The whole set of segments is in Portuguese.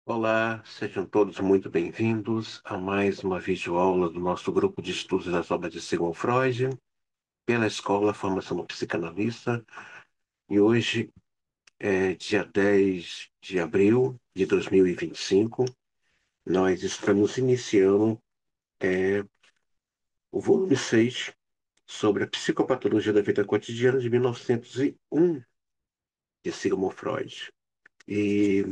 Olá, sejam todos muito bem-vindos a mais uma videoaula do nosso grupo de estudos das obras de Sigmund Freud, pela Escola Formação Psicanalista. E hoje é dia 10 de abril de 2025. Nós estamos iniciando o volume 6 sobre a psicopatologia da vida cotidiana de 1901 de Sigmund Freud. E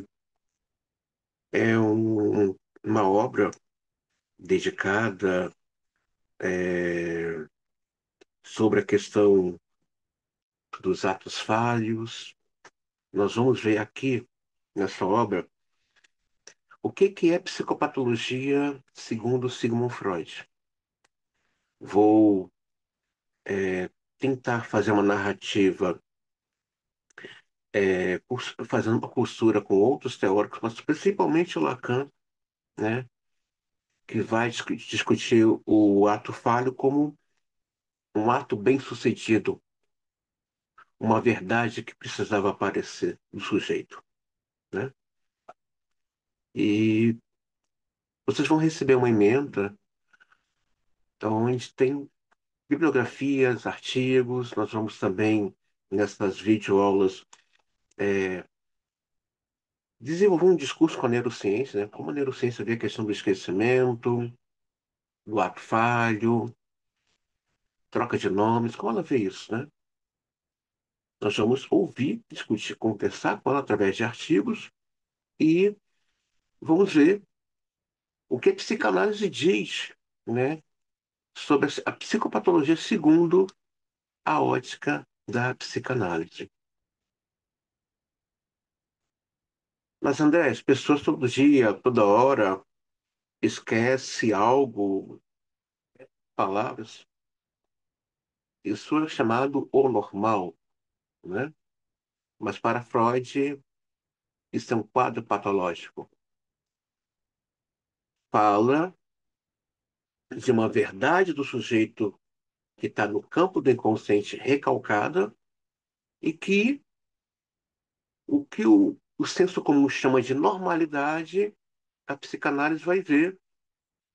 uma obra dedicada sobre a questão dos atos falhos. Nós vamos ver aqui, nessa obra, o que é psicopatologia segundo Sigmund Freud. Vou tentar fazer uma narrativa, fazendo uma costura com outros teóricos, mas principalmente Lacan, né, que vai discutir o ato falho como um ato bem-sucedido, uma verdade que precisava aparecer no sujeito, né? E vocês vão receber uma emenda, então a gente tem bibliografias, artigos. Nós vamos também, nessas videoaulas, desenvolver um discurso com a neurociência, né? Como a neurociência vê a questão do esquecimento, do ato falho, troca de nomes, como ela vê isso, né? Nós vamos ouvir, discutir, conversar com ela através de artigos e vamos ver o que a psicanálise diz, né, sobre a psicopatologia segundo a ótica da psicanálise. Mas, André, as pessoas todo dia, toda hora, esquece algo, palavras. Isso é chamado o normal, né? Mas para Freud, isso é um quadro patológico. Fala de uma verdade do sujeito que está no campo do inconsciente recalcada e que o senso comum chama de normalidade, a psicanálise vai ver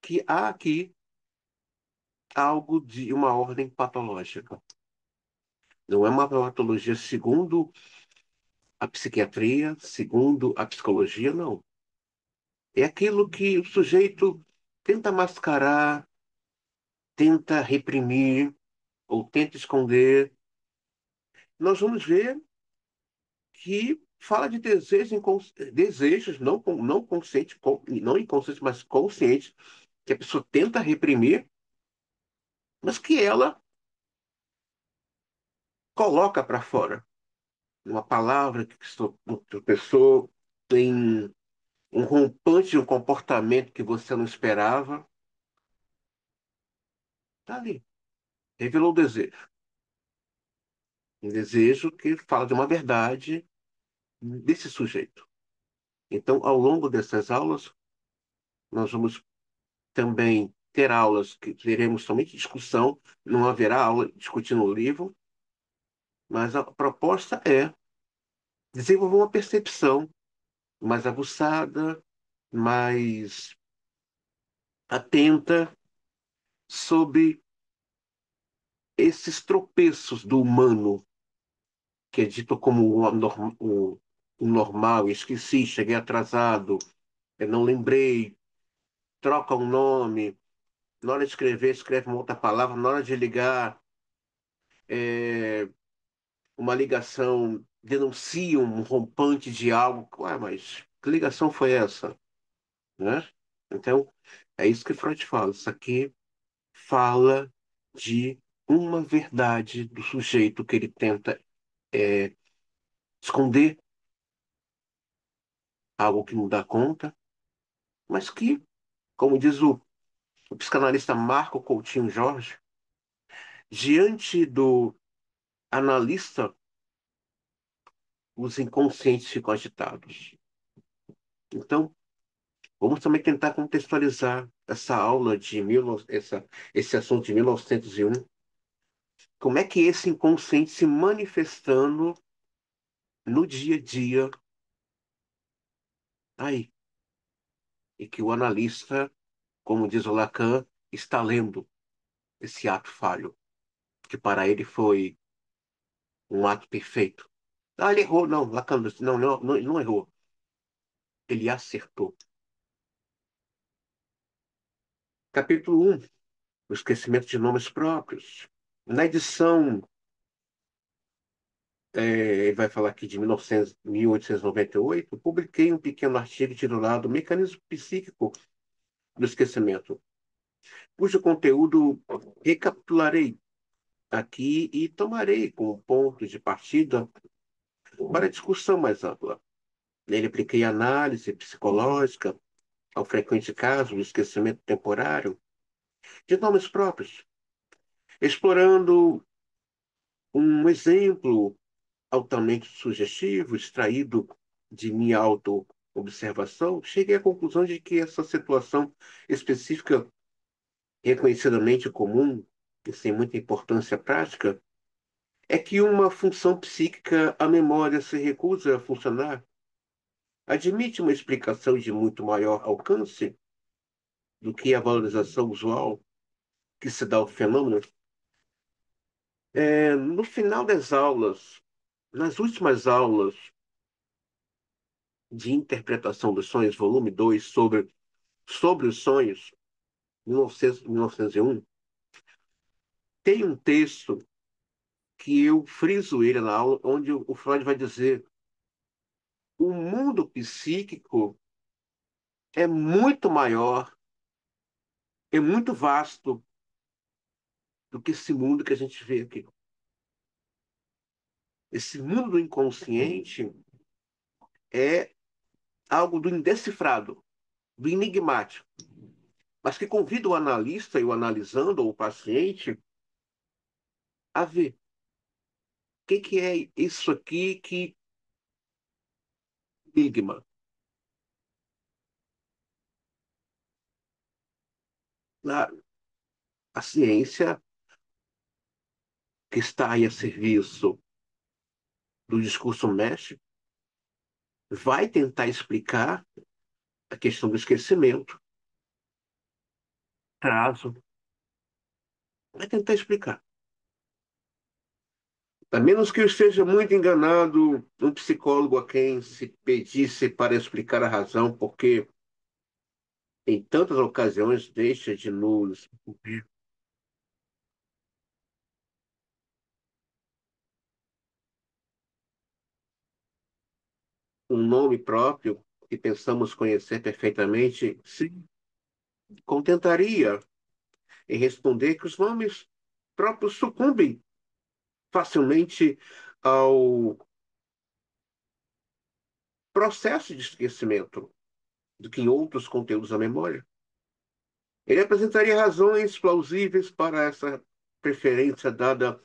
que há aqui algo de uma ordem patológica. Não é uma patologia segundo a psiquiatria, segundo a psicologia, não. É aquilo que o sujeito tenta mascarar, tenta reprimir ou tenta esconder. Nós vamos ver que fala de desejos não conscientes, não inconscientes, mas conscientes, que a pessoa tenta reprimir, mas que ela coloca para fora. Uma palavra que a pessoa tem um rompante de um comportamento que você não esperava, está ali. Revelou o desejo. Um desejo que fala de uma verdade desse sujeito. Então, ao longo dessas aulas, nós vamos também ter aulas que teremos somente discussão, não haverá aula discutindo o livro, mas a proposta é desenvolver uma percepção mais aguçada, mais atenta sobre esses tropeços do humano, que é dito como o normal, esqueci, cheguei atrasado, eu não lembrei, troca um nome, na hora de escrever, escreve uma outra palavra, na hora de ligar, é, uma ligação denuncia um rompante de algo. Ué, mas que ligação foi essa? Né? Então, é isso que Freud fala. Isso aqui fala de uma verdade do sujeito que ele tenta esconder, algo que não dá conta, mas que, como diz o psicanalista Marco Coutinho Jorge, diante do analista, os inconscientes ficam agitados. Então, vamos também tentar contextualizar essa aula esse assunto de 1901. Como é que esse inconsciente se manifestando no dia a dia aí? e que o analista, como diz o Lacan, está lendo esse ato falho, que para ele foi um ato perfeito. Ah, ele errou, não, Lacan disse, não, não, não, ele não errou, ele acertou. Capítulo 1, o esquecimento de nomes próprios. Na edição, ele vai falar aqui de 1900, 1898, publiquei um pequeno artigo titulado Mecanismo Psíquico do Esquecimento, cujo conteúdo recapitularei aqui e tomarei como ponto de partida para discussão mais ampla. Nele apliquei análise psicológica ao frequente caso do esquecimento temporário de nomes próprios, explorando um exemplo altamente sugestivo, extraído de minha auto-observação, cheguei à conclusão de que essa situação específica, reconhecidamente comum e sem muita importância prática, é que uma função psíquica, a memória, se recusa a funcionar. Admite uma explicação de muito maior alcance do que a valorização usual que se dá ao fenômeno. No final das aulas, nas últimas aulas de interpretação dos sonhos, volume 2 sobre os sonhos, 1901, tem um texto que eu friso ele na aula, onde o Freud vai dizer: o mundo psíquico é muito maior, é muito vasto do que esse mundo que a gente vê aqui. Esse mundo do inconsciente é algo do indecifrado, do enigmático, mas que convida o analista e o analisando, ou o paciente, a ver o que é isso aqui que enigma. A, a ciência que está aí a serviço do discurso mestre vai tentar explicar a questão do esquecimento, prazo, vai tentar explicar. A menos que eu esteja muito enganado, um psicólogo a quem se pedisse para explicar a razão, porque em tantas ocasiões deixa de nos um nome próprio que pensamos conhecer perfeitamente, se contentaria em responder que os nomes próprios sucumbem facilmente ao processo de esquecimento do que em outros conteúdos da memória. Ele apresentaria razões plausíveis para essa preferência dada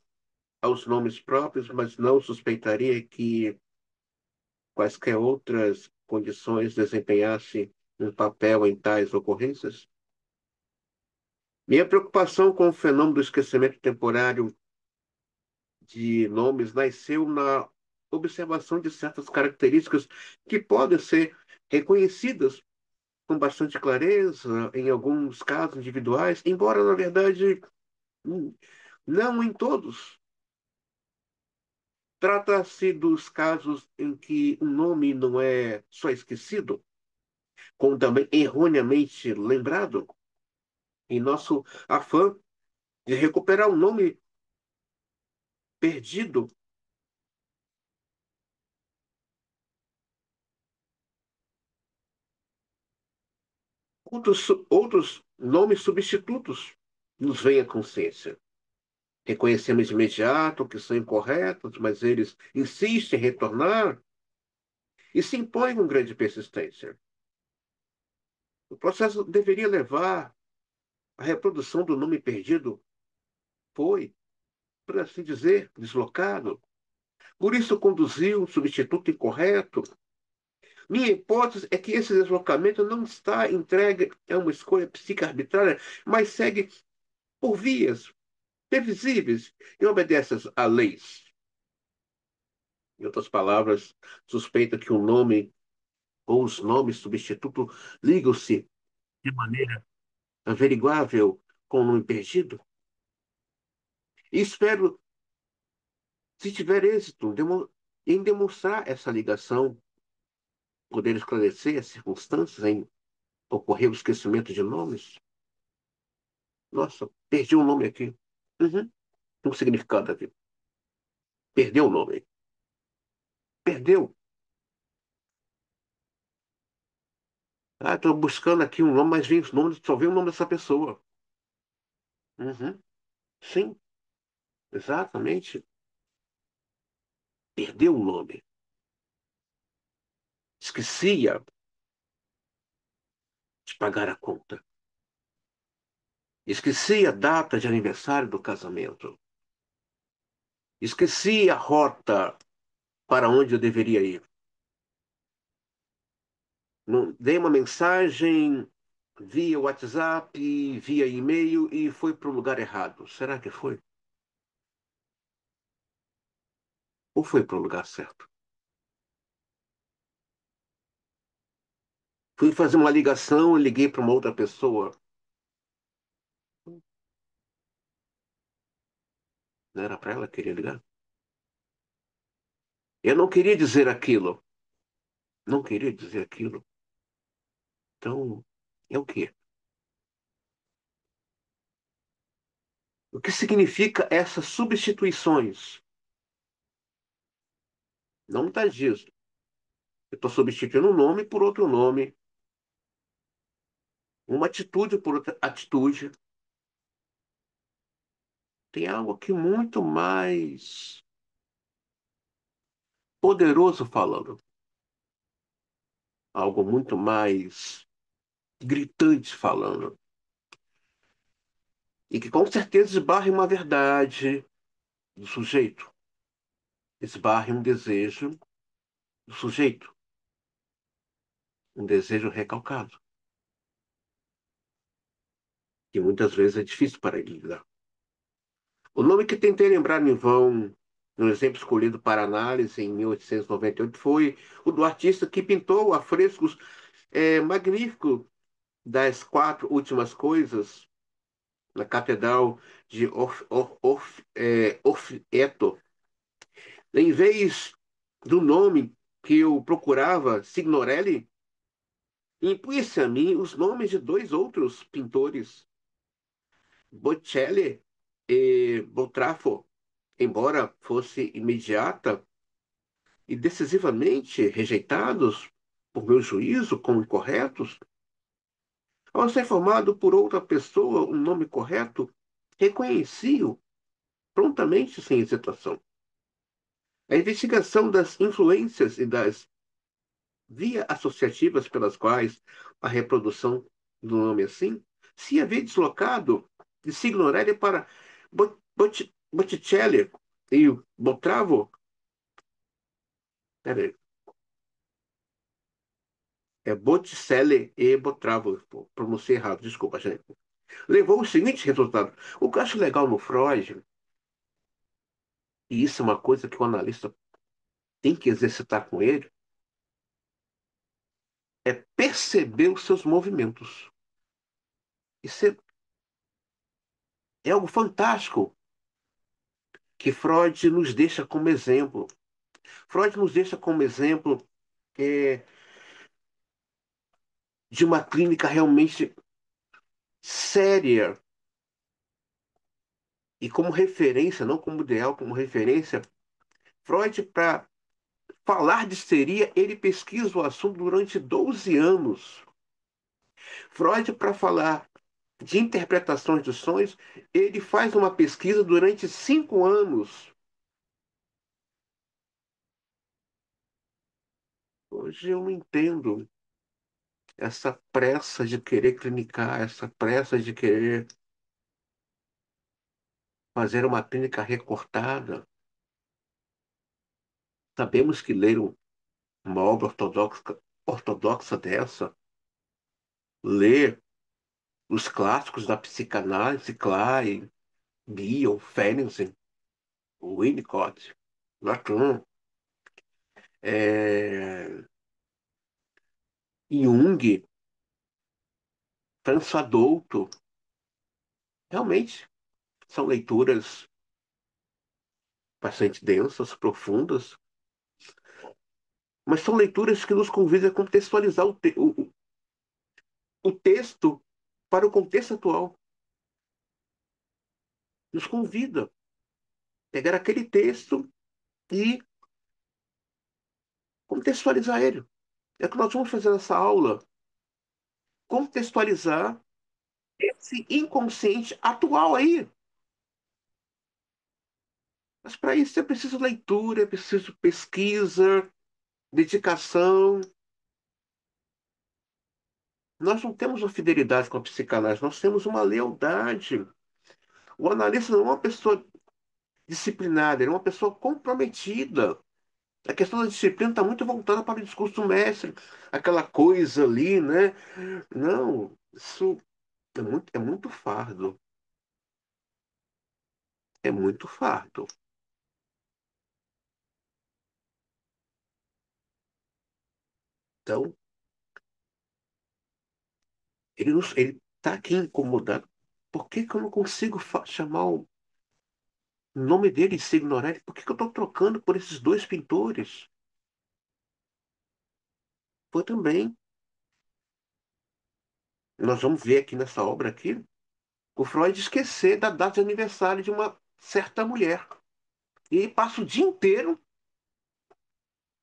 aos nomes próprios, mas não suspeitaria que quaisquer outras condições desempenhassem um papel em tais ocorrências. Minha preocupação com o fenômeno do esquecimento temporário de nomes nasceu na observação de certas características que podem ser reconhecidas com bastante clareza em alguns casos individuais, embora, na verdade, hum, não em todos. Trata-se dos casos em que um nome não é só esquecido, como também erroneamente lembrado, em nosso afã de recuperar um nome perdido. Outros nomes substitutos nos vêm à consciência. Reconhecemos de imediato que são incorretos, mas eles insistem em retornar e se impõem com grande persistência. O processo deveria levar à reprodução do nome perdido, foi, por assim dizer, deslocado. Por isso conduziu um substituto incorreto. Minha hipótese é que esse deslocamento não está entregue a uma escolha psíquica arbitrária, mas segue por vias previsíveis e obedece a leis. Em outras palavras, suspeita que o nome ou os nomes substitutos ligam-se de maneira averiguável com o nome perdido? E espero, se tiver êxito em demonstrar essa ligação, poder esclarecer as circunstâncias em ocorrer o esquecimento de nomes. Nossa, perdi um nome aqui. Uhum. Um significado aqui. Perdeu o nome. Perdeu. Ah, estou buscando aqui um nome, mas vem os nomes, só vem o nome dessa pessoa. Uhum. Sim, exatamente. Perdeu o nome. Esquecia de pagar a conta. Esqueci a data de aniversário do casamento. Esqueci a rota para onde eu deveria ir. Não, dei uma mensagem via WhatsApp, via e-mail e foi para o lugar errado. Será que foi? Ou foi para o lugar certo? Fui fazer uma ligação e liguei para uma outra pessoa. Não era para ela que queria ligar? Eu não queria dizer aquilo. Não queria dizer aquilo. Então, é o quê? O que significa essas substituições? Não está disso. Eu estou substituindo um nome por outro nome, uma atitude por outra atitude. Tem algo aqui muito mais poderoso falando, algo muito mais gritante falando, e que com certeza esbarra em uma verdade do sujeito, esbarra em um desejo do sujeito, um desejo recalcado, que muitas vezes é difícil para ele lidar. O nome que tentei lembrar em vão, no exemplo escolhido para análise em 1898, foi o do artista que pintou afrescos magníficos das quatro últimas coisas na Catedral de Orfeto. Em vez do nome que eu procurava, Signorelli, impunha-se a mim os nomes de dois outros pintores, Botticelli e Boltraffo, embora fosse imediata e decisivamente rejeitados por meu juízo como incorretos, ao ser formado por outra pessoa um nome correto, reconheci-o prontamente sem hesitação. A investigação das influências e das vias associativas pelas quais a reprodução do nome assim se havia deslocado de Signorelli para Botticelli e Botravo. Peraí, é Botticelli e Botravo. Pô, pronunciei errado, desculpa, gente. Levou o seguinte resultado. O que eu acho legal no Freud, e isso é uma coisa que o analista tem que exercitar com ele, é perceber os seus movimentos. Isso é algo fantástico que Freud nos deixa como exemplo. Freud nos deixa como exemplo é, de uma clínica realmente séria e como referência, não como ideal, como referência. Freud, para falar de histeria, ele pesquisa o assunto durante 12 anos. Freud, para falar de interpretações dos sonhos, ele faz uma pesquisa durante 5 anos. Hoje eu não entendo essa pressa de querer clinicar, essa pressa de querer fazer uma clínica recortada. Sabemos que ler uma obra ortodoxa dessa, ler os clássicos da psicanálise, Klein, Bion, Feirensen, Winnicott, Lacan, é, Jung, François Douto, realmente são leituras bastante densas, profundas, mas são leituras que nos convidam a contextualizar o texto para o contexto atual. Nos convida a pegar aquele texto e contextualizar ele. É o que nós vamos fazer nessa aula, contextualizar esse inconsciente atual aí. Mas para isso é preciso leitura, é preciso pesquisa, dedicação. Nós não temos uma fidelidade com a psicanálise, nós temos uma lealdade. O analista não é uma pessoa disciplinada, ele é uma pessoa comprometida. A questão da disciplina está muito voltada para o discurso do mestre, aquela coisa ali, né? Não, isso é muito fardo. É muito fardo. Então, ele está aqui incomodado. Por que que eu não consigo chamar o nome dele e se ignorar ele? Por que que eu estou trocando por esses dois pintores? Foi também. Nós vamos ver aqui nessa obra aqui, o Freud esquecer da data de aniversário de uma certa mulher. E ele passa o dia inteiro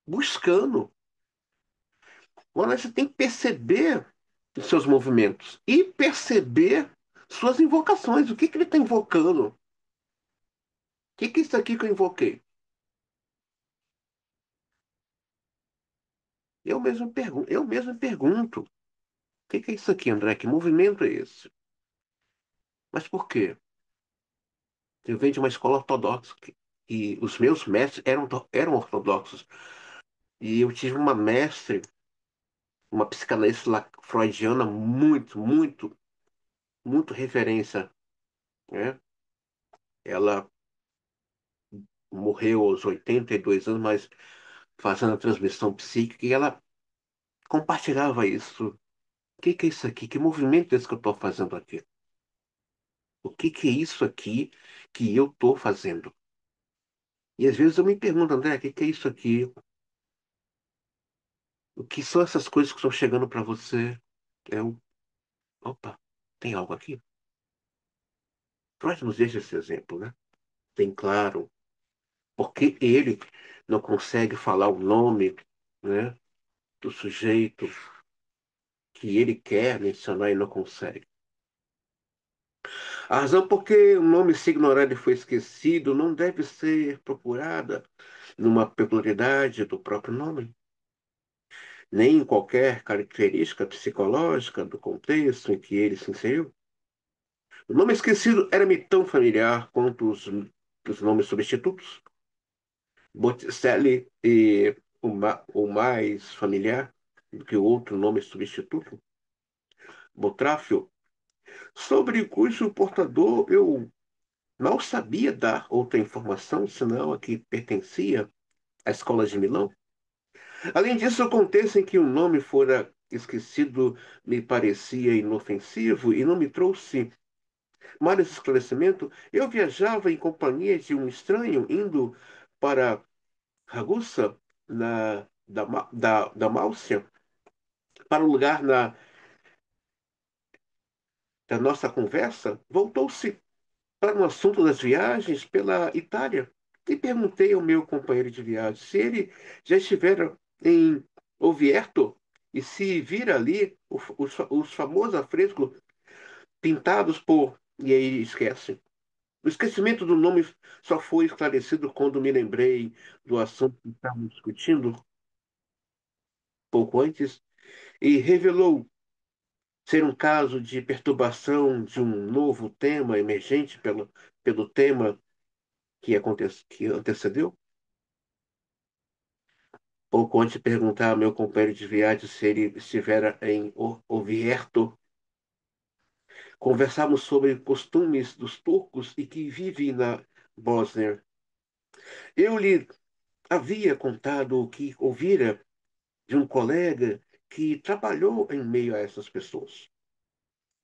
buscando. Agora você tem que perceber os seus movimentos e perceber suas invocações. O que que ele está invocando? O que que é isso aqui que eu invoquei? Eu mesmo pergunto. O que que é isso aqui, André? Que movimento é esse? Mas por quê? Eu venho de uma escola ortodoxa e os meus mestres eram ortodoxos. E eu tive uma mestre, uma psicanalista freudiana muito, muito, muito referência, né? Ela morreu aos 82 anos, mas fazendo a transmissão psíquica, e ela compartilhava isso. O que que é isso aqui? Que movimento é esse que eu estou fazendo aqui? O que que é isso aqui que eu estou fazendo? E às vezes eu me pergunto, André, o que que é isso aqui? O que são essas coisas que estão chegando para você? Eu, opa, tem algo aqui? Freud nos deixa esse exemplo, né? Tem claro, porque ele não consegue falar o nome, né, do sujeito que ele quer mencionar e não consegue. A razão por que o nome se ignorado e foi esquecido não deve ser procurada numa peculiaridade do próprio nome, nem em qualquer característica psicológica do contexto em que ele se inseriu. O nome esquecido era-me tão familiar quanto os nomes substitutos. Botticelli e o mais familiar do que o outro nome substituto, Botráfio, sobre cujo portador eu mal sabia dar outra informação, senão a que pertencia à escola de Milão. Além disso, o contexto em que o nome fora esquecido me parecia inofensivo e não me trouxe mais esclarecimento. Eu viajava em companhia de um estranho indo para Ragusa, da Málcia, para o lugar da nossa conversa, voltou-se para o assunto das viagens pela Itália e perguntei ao meu companheiro de viagem se ele já estivera em Oviedo e se vira ali os famosos afrescos pintados por. E aí esquece. O esquecimento do nome só foi esclarecido quando me lembrei do assunto que estávamos discutindo pouco antes e revelou ser um caso de perturbação de um novo tema emergente pelo tema que antecedeu? Pouco antes de perguntar ao meu companheiro de viagem se ele estivera em Oviedo, conversamos sobre costumes dos turcos e que vivem na Bósnia. Eu lhe havia contado o que ouvira de um colega que trabalhou em meio a essas pessoas,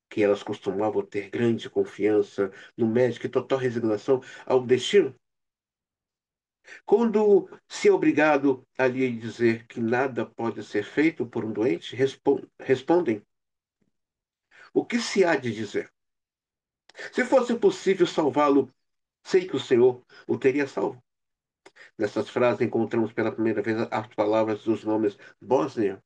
que elas costumavam ter grande confiança no médico e total resignação ao destino. Quando se é obrigado a lhe dizer que nada pode ser feito por um doente, respondem: o que se há de dizer? Se fosse possível salvá-lo, sei que o Senhor o teria salvo. Nessas frases encontramos pela primeira vez as palavras dos nomes Bósnia,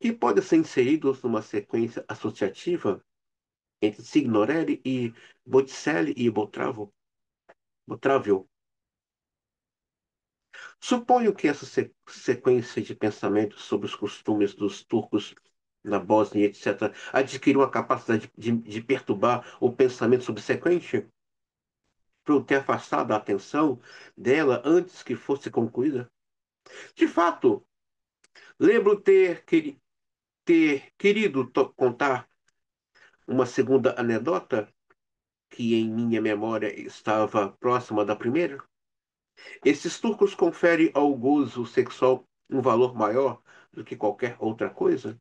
que podem ser inseridos numa sequência associativa entre Signorelli e Botticelli e Botravio. Suponho que essa sequência de pensamentos sobre os costumes dos turcos na Bósnia, etc., adquiriu a capacidade de perturbar o pensamento subsequente para eu ter afastado a atenção dela antes que fosse concluída. De fato, lembro ter querido contar uma segunda anedota que em minha memória estava próxima da primeira. Esses turcos conferem ao gozo sexual um valor maior do que qualquer outra coisa.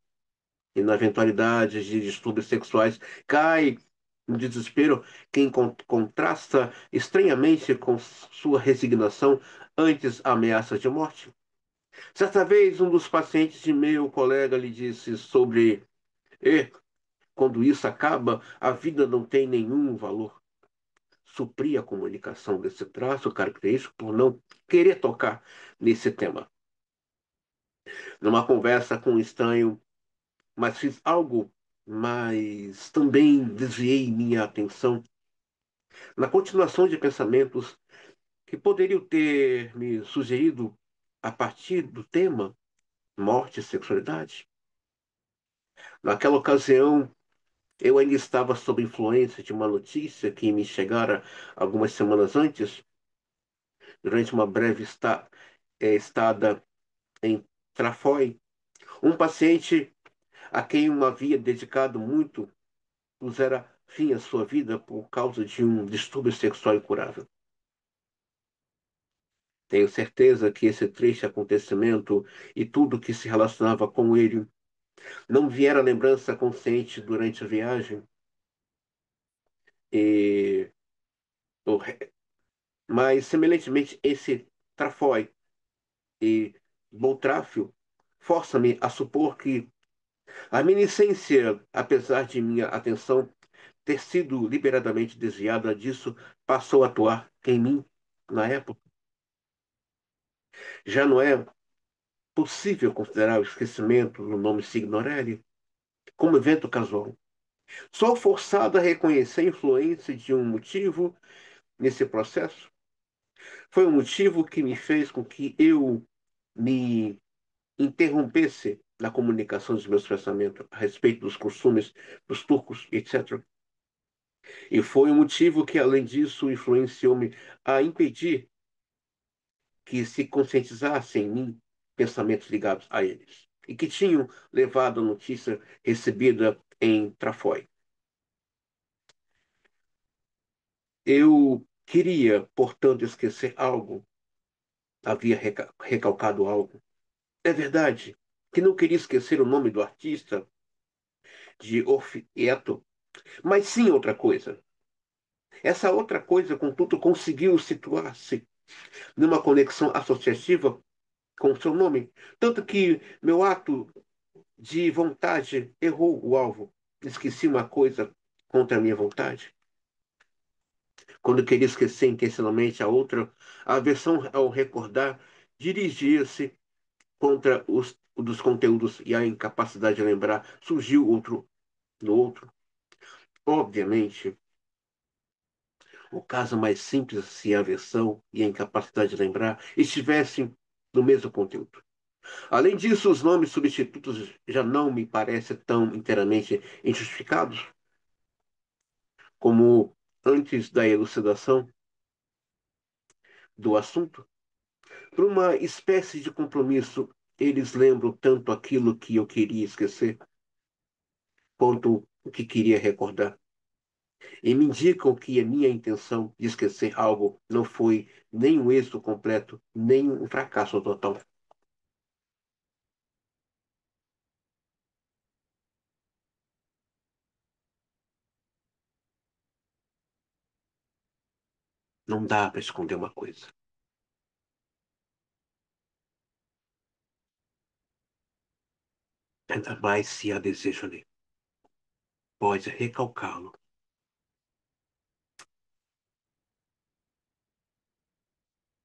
E na eventualidade de distúrbios sexuais, cai no desespero quem contrasta estranhamente com sua resignação antes ameaças de morte. Certa vez, um dos pacientes de meu colega lhe disse sobre: e, quando isso acaba, a vida não tem nenhum valor. Supri a comunicação desse traço característico por não querer tocar nesse tema. Numa conversa com um estranho, mas fiz algo, mas também desviei minha atenção na continuação de pensamentos que poderiam ter me sugerido a partir do tema morte e sexualidade. Naquela ocasião, eu ainda estava sob influência de uma notícia que me chegara algumas semanas antes, durante uma breve estada em Trafoi. Um paciente a quem eu havia dedicado muito pusera fim à sua vida por causa de um distúrbio sexual incurável. Tenho certeza que esse triste acontecimento e tudo que se relacionava com ele não viera à lembrança consciente durante a viagem, e, o mas, semelhantemente, esse trafói e Boltráfio força-me a supor que a minha essência, apesar de minha atenção ter sido liberadamente desviada disso, passou a atuar em mim na época. Já não é possível considerar o esquecimento do nome Signorelli como evento casual. Sou forçado a reconhecer a influência de um motivo nesse processo. Foi um motivo que me fez com que eu me interrompesse na comunicação dos meus pensamentos a respeito dos costumes dos turcos, etc. E foi um motivo que, além disso, influenciou-me a impedir que se conscientizassem em mim pensamentos ligados a eles, e que tinham levado a notícia recebida em Trafoi. Eu queria, portanto, esquecer algo, havia recalcado algo. É verdade que não queria esquecer o nome do artista, de Orfieto, mas sim outra coisa. Essa outra coisa, contudo, conseguiu situar-se numa conexão associativa com seu nome, tanto que meu ato de vontade errou o alvo. Esqueci uma coisa contra a minha vontade. Quando queria esquecer intencionalmente a outra, a aversão ao recordar dirigia-se contra os dos conteúdos e a incapacidade de lembrar surgiu outro no outro. Obviamente, o caso mais simples se a aversão e a incapacidade de lembrar estivessem no mesmo conteúdo. Além disso, os nomes substitutos já não me parecem tão inteiramente injustificados como antes da elucidação do assunto. Por uma espécie de compromisso, eles lembram tanto aquilo que eu queria esquecer, quanto o que queria recordar. E me indicam que a minha intenção de esquecer algo não foi nem um êxito completo, nem um fracasso total. Não dá para esconder uma coisa. Ainda mais se há desejo ali. Pode recalcá-lo.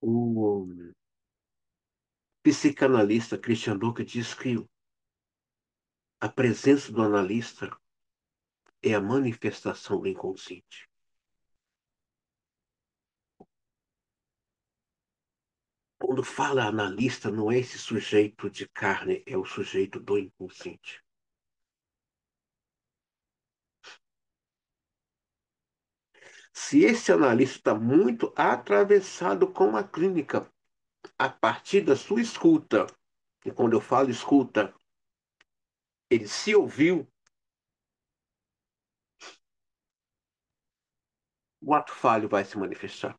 O psicanalista Christian Luca diz que a presença do analista é a manifestação do inconsciente. Quando fala analista, não é esse sujeito de carne, é o sujeito do inconsciente. Se esse analista está muito atravessado com a clínica, a partir da sua escuta, e quando eu falo escuta, ele se ouviu, o ato falho vai se manifestar.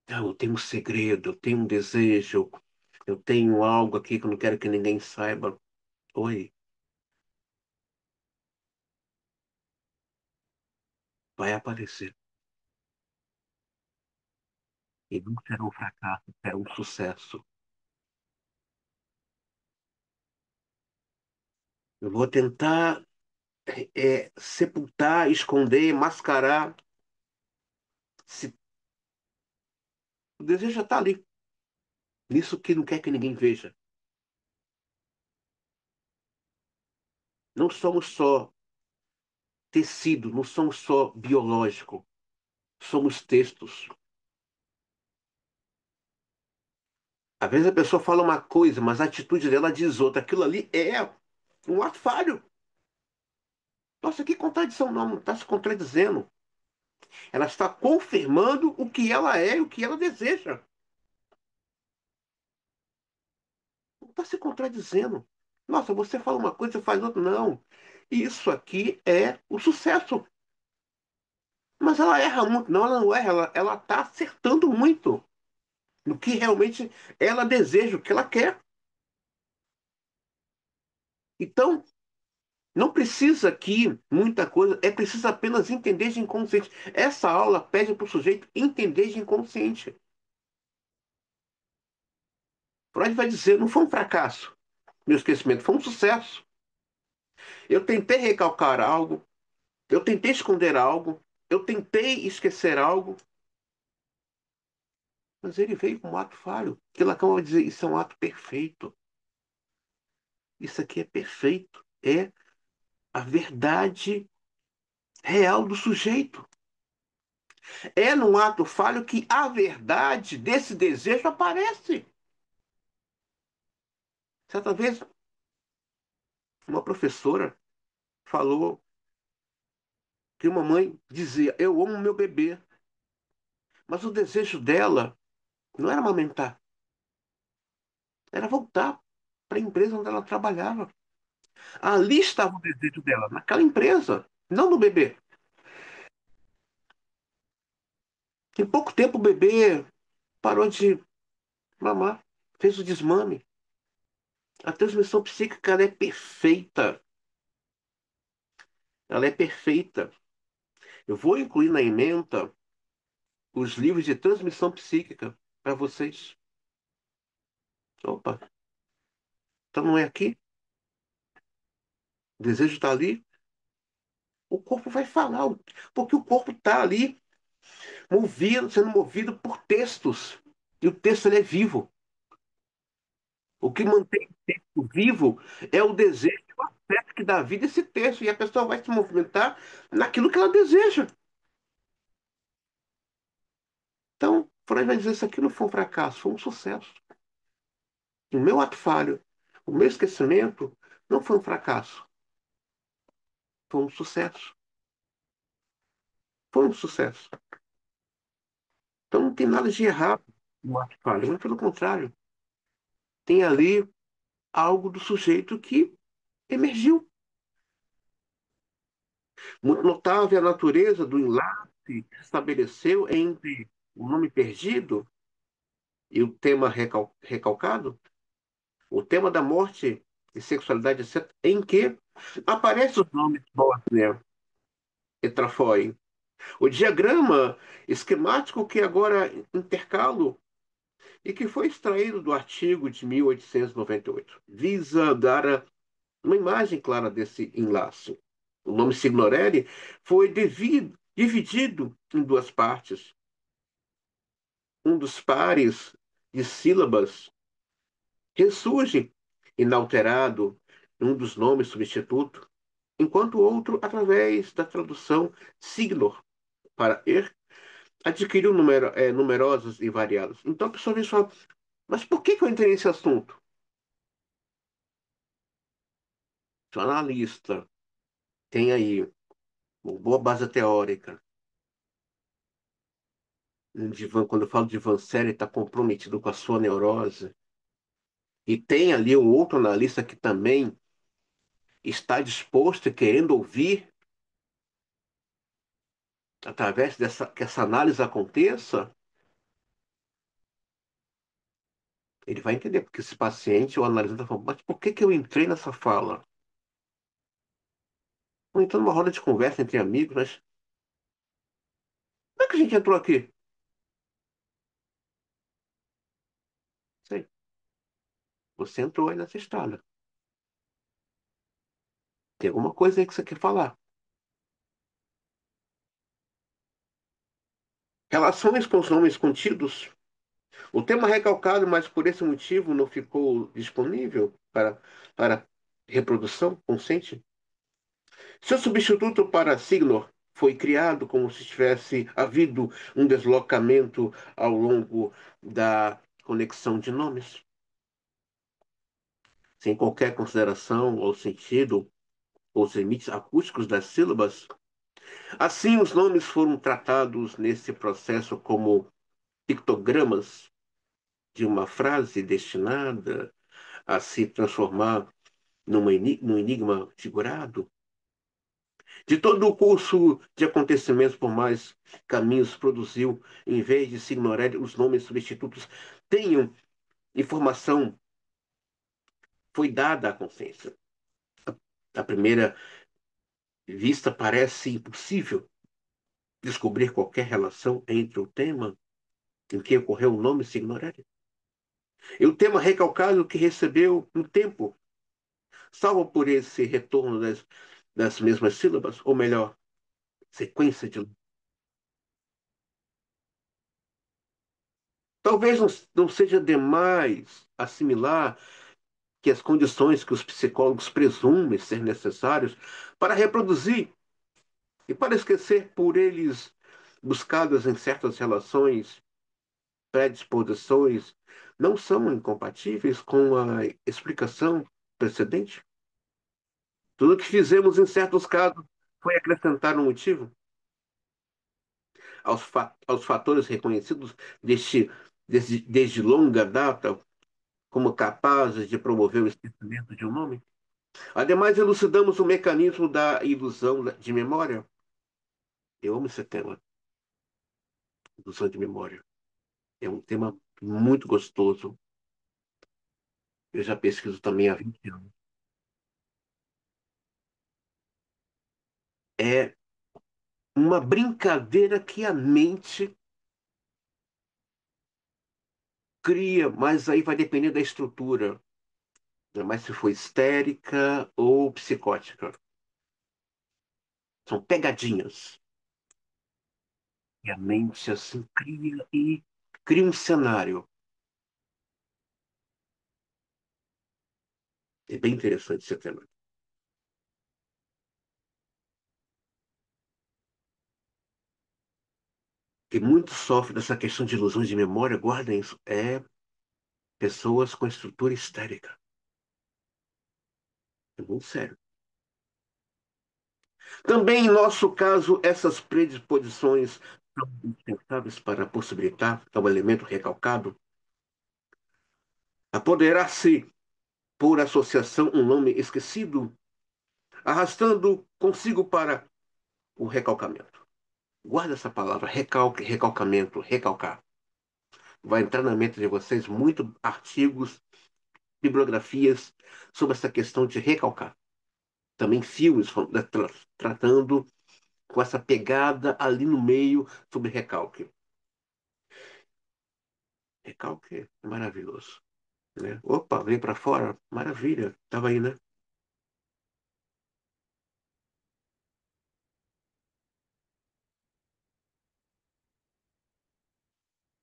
Não, eu tenho um segredo, eu tenho um desejo, eu tenho algo aqui que eu não quero que ninguém saiba. Oi, vai aparecer. E não será um fracasso, será um sucesso. Eu vou tentar sepultar, esconder, mascarar. Se o desejo já está ali, nisso que não quer que ninguém veja. Não somos só tecido, não somos só biológico, somos textos. Às vezes a pessoa fala uma coisa, mas a atitude dela diz outra. Aquilo ali é um ato falho. Nossa, que contradição, não está se contradizendo. Ela está confirmando o que ela é e o que ela deseja. Não está se contradizendo. Nossa, você fala uma coisa e faz outra. Não. Isso aqui é o sucesso. Mas ela erra muito. Não, ela não erra. Ela está acertando muito no que realmente ela deseja, o que ela quer. Então, não precisa aqui muita coisa. É preciso apenas entender de inconsciente. Essa aula pede para o sujeito entender de inconsciente. Freud vai dizer, não foi um fracasso. Meu esquecimento foi um sucesso. Eu tentei recalcar algo, eu tentei esconder algo, eu tentei esquecer algo, mas ele veio com um ato falho. Que Lacan vai dizer, isso é um ato perfeito. Isso aqui é perfeito. É a verdade real do sujeito. É num ato falho que a verdade desse desejo aparece. Certa vez, uma professora falou que uma mãe dizia: Eu amo meu bebê, mas o desejo dela não era amamentar, era voltar para a empresa onde ela trabalhava. Ali estava o desejo dela, naquela empresa, não no bebê. Em pouco tempo o bebê parou de mamar, fez o desmame. A transmissão psíquica ela é perfeita. Ela é perfeita. Eu vou incluir na ementa os livros de transmissão psíquica para vocês. Opa, então não é aqui? O desejo está ali? O corpo vai falar, porque o corpo está ali, movido, sendo movido por textos. E o texto ele é vivo. O que mantém o texto vivo é o desejo, o afeto que dá vida a esse texto. E a pessoa vai se movimentar naquilo que ela deseja. Então, Freud vai dizer: Isso aqui não foi um fracasso, foi um sucesso. O meu ato falho, o meu esquecimento, não foi um fracasso, foi um sucesso. Foi um sucesso. Então não tem nada de errado no ato falho, mas pelo contrário, tem ali algo do sujeito que emergiu. Muito notável a natureza do enlace que se estabeleceu entre o nome perdido e o tema recalcado, o tema da morte e sexualidade, etc., em que aparecem os nomes Bosnia e Trafoi. O diagrama esquemático que agora intercalo e que foi extraído do artigo de 1898 visa dar uma imagem clara desse enlace. O nome Signorelli foi dividido em duas partes. Um dos pares de sílabas ressurge inalterado um dos nomes substituto, enquanto o outro, através da tradução signor para er, adquiriu numerosos e variados. Então a pessoa vem e fala, mas por que que eu entrei nesse assunto? Sou analista, tem aí uma boa base teórica. Quando eu falo de Van ele está comprometido com a sua neurose. E tem ali um outro analista que também está disposto e querendo ouvir, através dessa que essa análise aconteça, ele vai entender, porque esse paciente, o analisando, está falando, mas por que que eu entrei nessa fala? Ou então numa roda de conversa entre amigos, mas como é que a gente entrou aqui? Sei, você entrou aí nessa estrada. Tem alguma coisa aí que você quer falar. Relações com os nomes contidos. O tema recalcado, mas por esse motivo não ficou disponível para reprodução consciente. Seu substituto para Signor foi criado como se tivesse havido um deslocamento ao longo da conexão de nomes, sem qualquer consideração ao sentido ou os limites acústicos das sílabas. Assim, os nomes foram tratados nesse processo como pictogramas de uma frase destinada a se transformar num enigma figurado. De todo o curso de acontecimentos, por mais caminhos produziu, em vez de se ignorar os nomes substitutos, tenham informação foi dada à consciência. À primeira vista, parece impossível descobrir qualquer relação entre o tema em que ocorreu o nome se ignorar e o tema recalcado que recebeu um tempo, salvo por esse retorno das mesmas sílabas, ou melhor, sequência de. Talvez não seja demais assimilar que as condições que os psicólogos presumem ser necessárias para reproduzir e para esquecer por eles buscadas em certas relações, predisposições, não são incompatíveis com a explicação precedente. Tudo o que fizemos em certos casos foi acrescentar um motivo aos fatores reconhecidos desde longa data como capazes de promover o esquecimento de um nome. Ademais, elucidamos o mecanismo da ilusão de memória. Eu amo esse tema, ilusão de memória. É um tema muito gostoso. Eu já pesquiso também há 20 anos. É uma brincadeira que a mente cria, mas aí vai depender da estrutura. Ainda mais se for histérica ou psicótica. São pegadinhas. E a mente assim cria um cenário. É bem interessante esse tema. Que muito sofre dessa questão de ilusões de memória, guardem isso, é pessoas com estrutura histérica. É muito sério. Também, em nosso caso, essas predisposições são indispensáveis para possibilitar ao elemento recalcado apoderar-se, por associação, um nome esquecido, arrastando consigo para o recalcamento. Guarda essa palavra, recalque, recalcamento, recalcar. Vai entrar na mente de vocês muito artigos, bibliografias sobre essa questão de recalcar. Também filmes tratando com essa pegada ali no meio sobre recalque. Recalque é maravilhoso, né? Opa, veio para fora, maravilha, tava aí, né?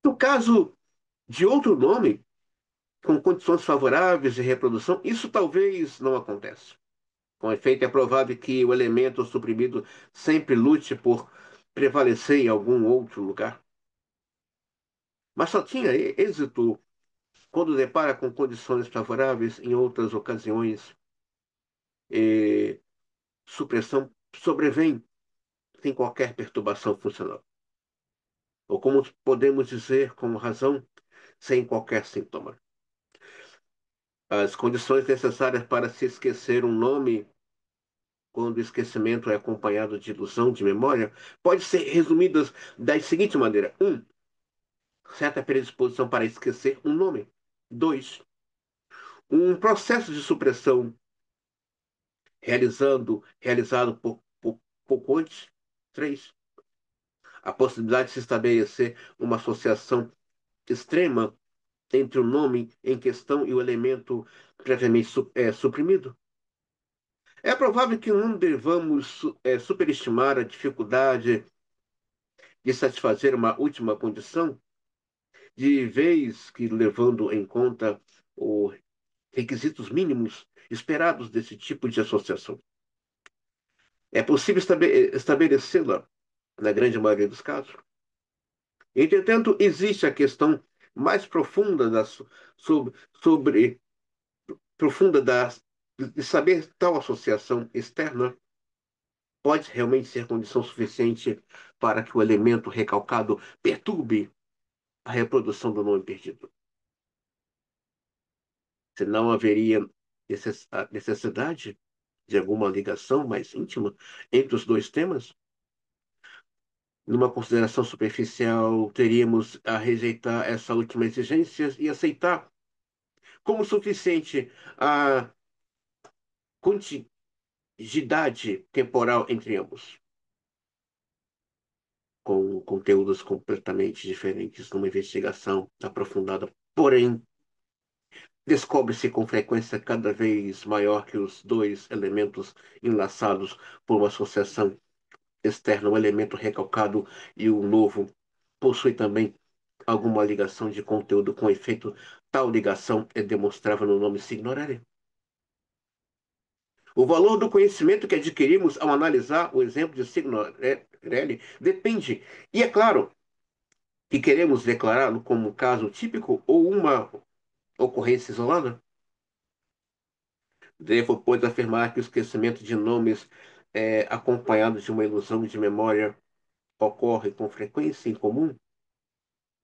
No caso de outro nome, com condições favoráveis de reprodução, isso talvez não aconteça. Com efeito, é provável que o elemento suprimido sempre lute por prevalecer em algum outro lugar. Mas só tinha êxito quando depara com condições favoráveis em outras ocasiões. E supressão sobrevém sem qualquer perturbação funcional. Ou como podemos dizer com razão, sem qualquer sintoma. As condições necessárias para se esquecer um nome, quando o esquecimento é acompanhado de ilusão de memória, pode ser resumidas da seguinte maneira: um, certa predisposição para esquecer um nome. Dois, um processo de supressão realizado pouco antes. Três, a possibilidade de se estabelecer uma associação extrema entre o nome em questão e o elemento previamente suprimido. É provável que não devamos superestimar a dificuldade de satisfazer uma última condição, de vez que levando em conta os requisitos mínimos esperados desse tipo de associação. É possível estabelecê-la na grande maioria dos casos. Entretanto, existe a questão mais profunda sobre profunda de saber tal associação externa pode realmente ser condição suficiente para que o elemento recalcado perturbe a reprodução do nome perdido. Se não haveria a necessidade de alguma ligação mais íntima entre os dois temas, numa consideração superficial, teríamos a rejeitar essa última exigência e aceitar como suficiente a contiguidade temporal entre ambos, com conteúdos completamente diferentes numa investigação aprofundada. Porém, descobre-se com frequência cada vez maior que os dois elementos enlaçados por uma associação externa, um elemento recalcado e o novo, possui também alguma ligação de conteúdo com efeito. Tal ligação é demonstrável no nome Signorelli. O valor do conhecimento que adquirimos ao analisar o exemplo de Signorelli depende, e é claro, que queremos declará-lo como um caso típico ou uma ocorrência isolada. Devo, pois, afirmar que o esquecimento de nomes acompanhado de uma ilusão de memória ocorre com frequência em comum,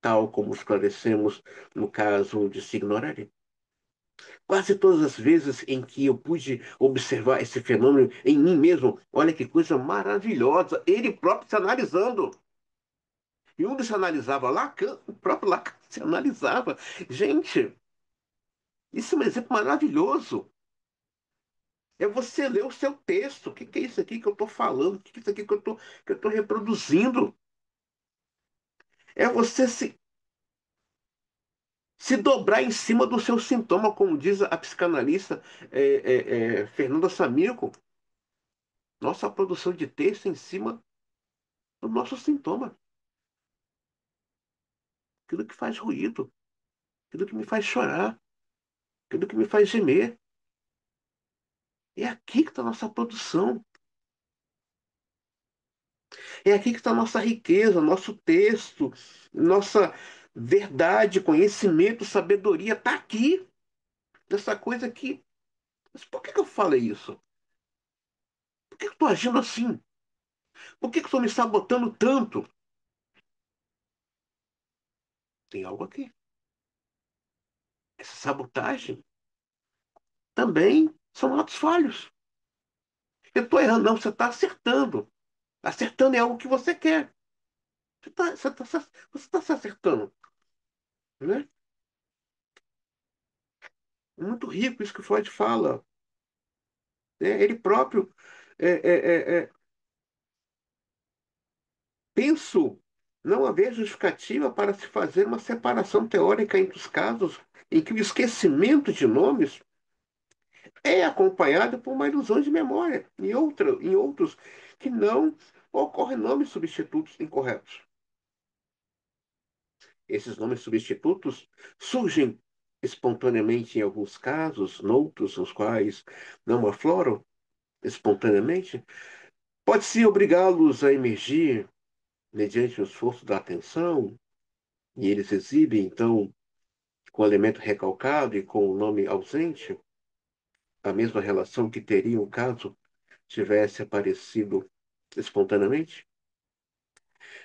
tal como esclarecemos no caso de Signorelli. Quase todas as vezes em que eu pude observar esse fenômeno em mim mesmo, olha que coisa maravilhosa, ele próprio se analisando. Jung se analisava, Lacan, o próprio Lacan se analisava. Gente, isso é um exemplo maravilhoso. É você ler o seu texto. O que que é isso aqui que eu estou falando? O que que é isso aqui que eu tô reproduzindo? É você se dobrar em cima do seu sintoma, como diz a psicanalista Fernanda Samiro. Nossa produção de texto em cima do nosso sintoma. Aquilo que faz ruído, aquilo que me faz chorar, aquilo que me faz gemer. É aqui que está a nossa produção. É aqui que está a nossa riqueza, nosso texto, nossa verdade, conhecimento, sabedoria. Está aqui, nessa coisa aqui. Mas por que que eu falei isso? Por que que eu estou agindo assim? Por que que eu estou me sabotando tanto? Tem algo aqui. Essa sabotagem também são atos falhos. Eu estou errando, não, você está acertando. Acertando é algo que você quer. Você tá se acertando, né? É muito rico isso que o Freud fala, né? Ele próprio é, é, é, é, Penso não haver justificativa para se fazer uma separação teórica entre os casos em que o esquecimento de nomes é acompanhado por uma ilusão de memória, em outros que não ocorrem nomes substitutos incorretos. Esses nomes substitutos surgem espontaneamente em alguns casos, noutros, os quais não afloram espontaneamente. Pode-se obrigá-los a emergir mediante o esforço da atenção, e eles exibem, então, com o elemento recalcado e com o nome ausente, a mesma relação que teriam caso tivesse aparecido espontaneamente.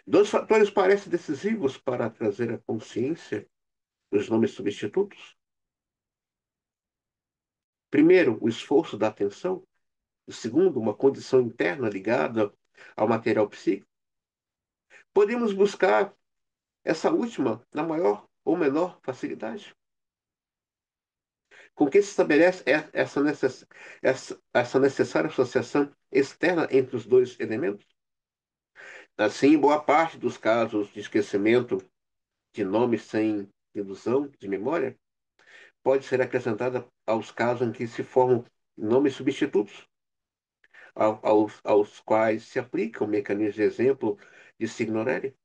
Dois fatores parecem decisivos para trazer à consciência os nomes substitutos. Primeiro, o esforço da atenção. O segundo, uma condição interna ligada ao material psíquico. Podemos buscar essa última na maior ou menor facilidade. Com que se estabelece essa necessária associação externa entre os dois elementos? Assim, boa parte dos casos de esquecimento de nomes sem ilusão de memória pode ser acrescentada aos casos em que se formam nomes substitutos, aos quais se aplica o mecanismo de exemplo de Signorelli.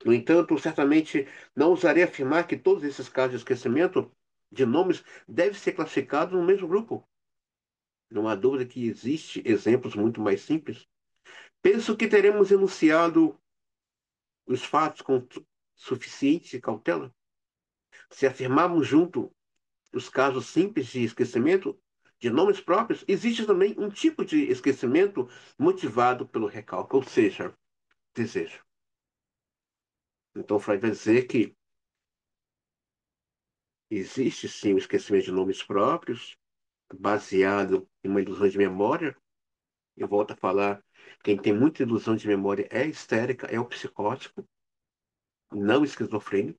No entanto, certamente não ousaria afirmar que todos esses casos de esquecimento de nomes devem ser classificados no mesmo grupo. Não há dúvida que existe exemplos muito mais simples. Penso que teremos enunciado os fatos com suficiente cautela. Se afirmarmos junto os casos simples de esquecimento de nomes próprios, existe também um tipo de esquecimento motivado pelo recalque, ou seja, desejo. Então, Freud vai dizer que existe sim o esquecimento de nomes próprios, baseado em uma ilusão de memória. Eu volto a falar, quem tem muita ilusão de memória é histérica, é o psicótico, não o esquizofrênico.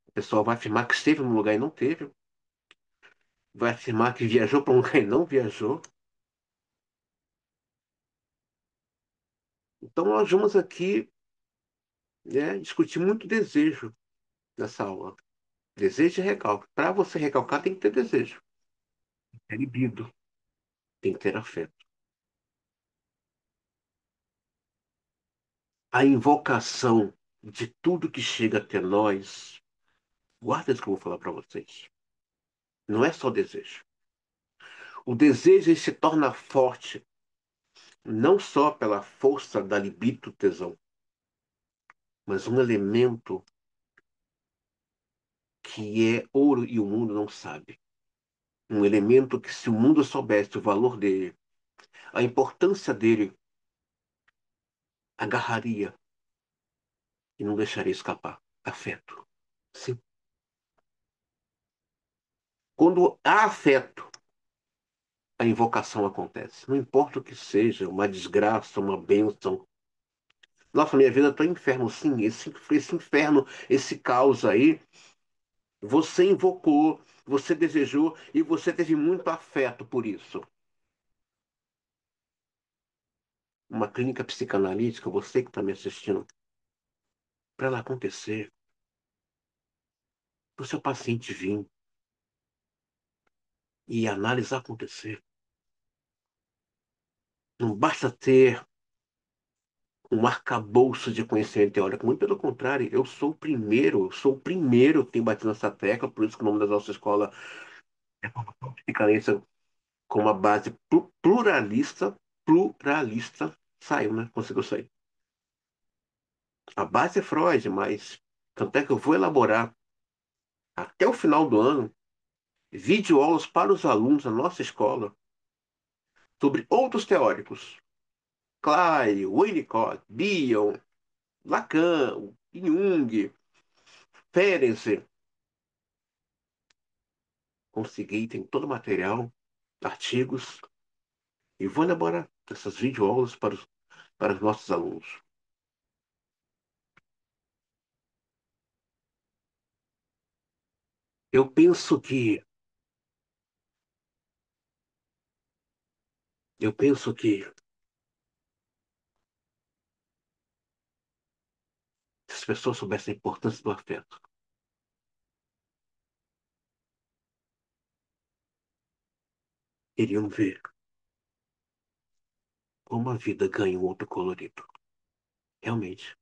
A pessoa vai afirmar que esteve num lugar e não teve, vai afirmar que viajou para um lugar e não viajou. Então, nós vamos aqui, né, discutir muito desejo nessa aula. Desejo e recalque. Para você recalcar, tem que ter desejo. É libido. Tem que ter afeto. A invocação de tudo que chega até nós, guarda isso que eu vou falar para vocês. Não é só desejo. O desejo ele se torna forte não só pela força da libido tesão, mas um elemento que é ouro e o mundo não sabe. Um elemento que, se o mundo soubesse o valor dele, a importância dele, agarraria e não deixaria escapar. Afeto. Sim. Quando há afeto, a invocação acontece. Não importa o que seja, uma desgraça, uma bênção. Nossa, minha vida está em inferno. Sim, esse inferno, esse caos aí, você invocou, você desejou e você teve muito afeto por isso. Uma clínica psicanalítica, você que está me assistindo, para ela acontecer, para o seu paciente vir e a análise acontecer, não basta ter um arcabouço de conhecimento teórico. Muito pelo contrário, eu sou o primeiro que tem batido nessa tecla, por isso que o nome da nossa escola é formação psicanalista com uma base pluralista, saiu, né? Conseguiu sair. A base é Freud, mas tanto é que eu vou elaborar até o final do ano videoaulas para os alunos da nossa escola sobre outros teóricos. Clare, Winnicott, Bion, Lacan, Jung, Ferenczi. Consegui, tem todo o material, artigos, e vou elaborar essas videoaulas para os nossos alunos. Eu penso que, eu penso que Se as pessoas soubessem a importância do afeto, iriam ver como a vida ganha um outro colorido. Realmente,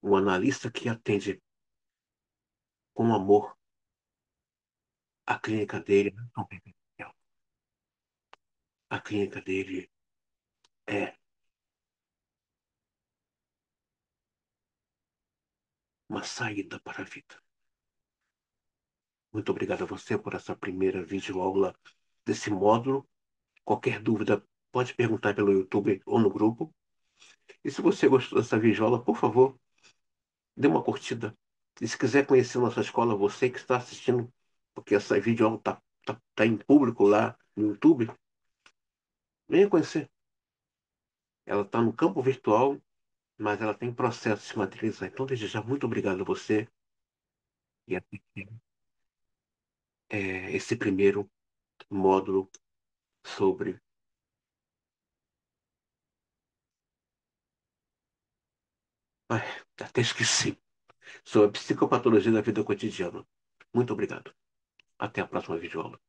um analista que atende com amor a clínica dele, a clínica dele é uma saída para a vida. Muito obrigado a você por essa primeira videoaula desse módulo. Qualquer dúvida, pode perguntar pelo YouTube ou no grupo. E se você gostou dessa videoaula, por favor, dê uma curtida. E se quiser conhecer nossa escola, você que está assistindo, porque essa videoaula tá em público lá no YouTube, venha conhecer. Ela está no campo virtual, mas ela tem processo de se materializar. Então, desde já, muito obrigado a você e até esse primeiro módulo sobre. Ai, até esqueci. Sobre a psicopatologia da vida cotidiana. Muito obrigado. Até a próxima videoaula.